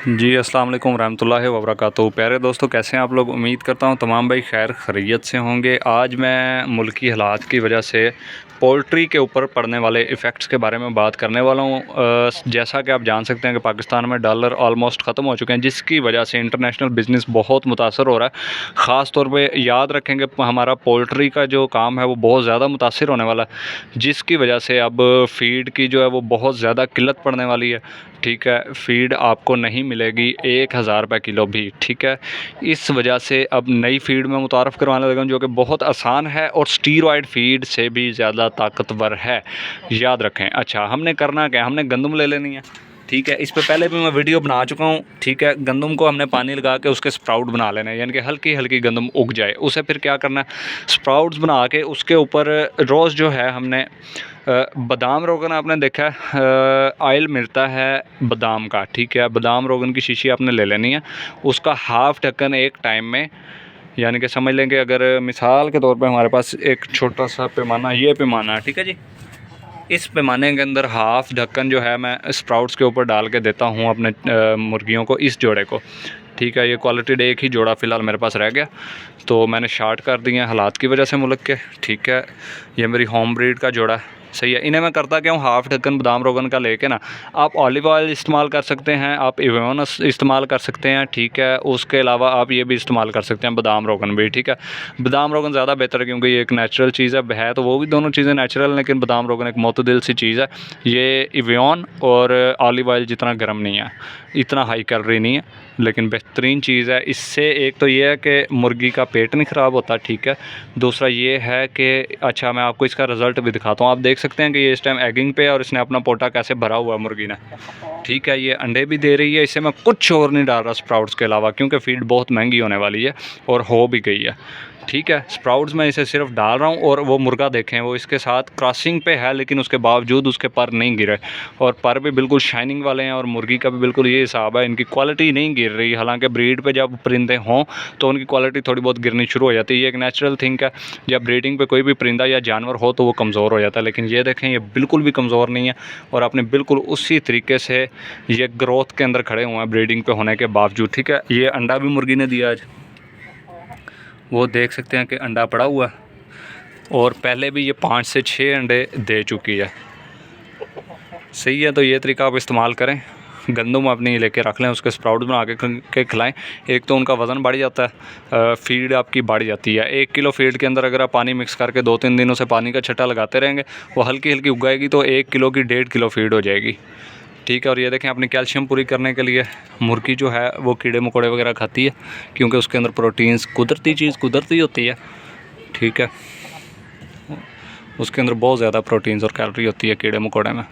जी अस्सलाम वालेकुम रहमतुल्लाहि व बरकातहू। प्यारे दोस्तों, कैसे हैं आप लोग? उम्मीद करता हूं तमाम भाई खैर खैरियत से होंगे। आज मैं मुल्की हालात की वजह से पोल्ट्री के ऊपर पड़ने वाले इफ़ेक्ट्स के बारे में बात करने वाला हूं। जैसा कि आप जान सकते हैं कि पाकिस्तान में डॉलर ऑलमोस्ट ख़त्म हो चुके हैं, जिसकी वजह से इंटरनेशनल बिज़नेस बहुत मुतासर हो रहा है। ख़ास तौर पे याद रखेंगे हमारा पोल्ट्री का जो काम है वो बहुत ज़्यादा मुतासर होने वाला है, जिसकी वजह से अब फ़ीड की जो है वो बहुत ज़्यादा किल्लत पड़ने वाली है। ठीक है, फ़ीड आपको नहीं मिलेगी 1000 रुपये किलो भी। ठीक है, इस वजह से अब नई फ़ीड में मुतारफ़ करवाने लगा हूं, जो कि बहुत आसान है और स्टीरॉयड फ़ीड से भी ज़्यादा ताकतवर है, याद रखें। अच्छा, हमने करना क्या है? हमने गंदम ले लेनी है। ठीक है, इस पे पहले भी मैं वीडियो बना चुका हूँ। ठीक है, गंदम को हमने पानी लगा के उसके स्प्राउट बना लेने हैं, यानी कि हल्की हल्की गंदम उग जाए। उसे फिर क्या करना है, स्प्राउट्स बना के उसके ऊपर रोज़ जो है हमने बादाम रोगन, आपने देखा है ऑयल मिलता है बादाम का। ठीक है, बादाम रोगन की शीशी आपने ले लेनी है, उसका हाफ़ ढक्कन एक टाइम में, यानी कि समझ लेंगे अगर मिसाल के तौर पे हमारे पास एक छोटा सा पैमाना, ये पैमाना है, ठीक है जी, इस पैमाने के अंदर हाफ़ ढक्कन जो है मैं स्प्राउट्स के ऊपर डाल के देता हूँ अपने मुर्गियों को, इस जोड़े को। ठीक है, ये क्वालिटी डे एक ही जोड़ा फ़िलहाल मेरे पास रह गया, तो मैंने शार्ट कर दिए हैं हालात की वजह से मुल्क के। ठीक है, ये मेरी होम ब्रीड का जोड़ा है। सही है, इन्हें मैं करता क्या हूँ, हाफ़ ढक्कन बादाम रोगन का लेके ना, आप ऑलिव ऑयल इस्तेमाल कर सकते हैं, आप एवियन इस्तेमाल कर सकते हैं। ठीक है, उसके अलावा आप ये भी इस्तेमाल कर सकते हैं बादाम रोगन भी। ठीक है, बादाम रोगन ज़्यादा बेहतर है क्योंकि ये एक नेचुरल चीज़ है तो वो भी दोनों चीज़ें नेचुरल, लेकिन बादाम रोगन एक मोतदिल सी चीज़ है। ये एवियन और ऑलिव ऑयल जितना गर्म नहीं है, इतना हाई कैलोरी नहीं है, लेकिन बेहतरीन चीज़ है। इससे एक तो ये है कि मुर्गी का पेट नहीं ख़राब होता। ठीक है, दूसरा ये है कि अच्छा, मैं आपको इसका रिज़ल्ट भी दिखाता हूँ। आप देख सकते हैं कि ये इस टाइम एगिंग पे है और इसने अपना पोटा कैसे भरा हुआ है मुर्गी ने। ठीक है, ये अंडे भी दे रही है। इसे मैं कुछ और नहीं डाल रहा स्प्राउट्स के अलावा, क्योंकि फ़ीड बहुत महंगी होने वाली है और हो भी गई है। ठीक है, स्प्राउट्स में इसे सिर्फ डाल रहा हूँ और वो मुर्गा देखें, वो इसके साथ क्रॉसिंग पे है, लेकिन उसके बावजूद उसके पर नहीं गिरे और पर भी बिल्कुल शाइनिंग वाले हैं। और मुर्गी का भी बिल्कुल ये हिसाब है, इनकी क्वालिटी नहीं गिर रही। हालांकि ब्रीड पे जब परिंदे हों तो उनकी क्वालिटी थोड़ी बहुत गिरनी शुरू हो जाती है, ये एक नेचुरल थिंग है। जब ब्रीडिंग पे कोई भी परिंदा या जानवर हो तो वो कमज़ोर हो जाता है, लेकिन ये देखें ये बिल्कुल भी कमज़ोर नहीं है और आपने बिल्कुल उसी तरीके से ये ग्रोथ के अंदर खड़े हुए हैं ब्रीडिंग पे होने के बावजूद। ठीक है, ये अंडा भी मुर्गी ने दिया आज, वो देख सकते हैं कि अंडा पड़ा हुआ है और पहले भी ये 5 से 6 अंडे दे चुकी है। सही है, तो ये तरीका आप इस्तेमाल करें। गंदम अपनी लेके रख लें, उसके स्प्राउट बना के खिलाएं। एक तो उनका वज़न बढ़ जाता है, फ़ीड आपकी बढ़ जाती है। 1 किलो फ़ीड के अंदर अगर आप पानी मिक्स करके 2-3 दिनों से पानी का छट्टा लगाते रहेंगे, वो हल्की हल्की उगाएगी तो 1 किलो की 1.5 किलो फ़ीड हो जाएगी। ठीक है, और ये देखें अपनी कैल्शियम पूरी करने के लिए मुर्गी जो है वो कीड़े मकोड़े वगैरह खाती है, क्योंकि उसके अंदर प्रोटीन्स कुदरती चीज़ कुदरती होती है। ठीक है, उसके अंदर बहुत ज़्यादा प्रोटीन्स और कैलोरी होती है कीड़े मकोड़े में।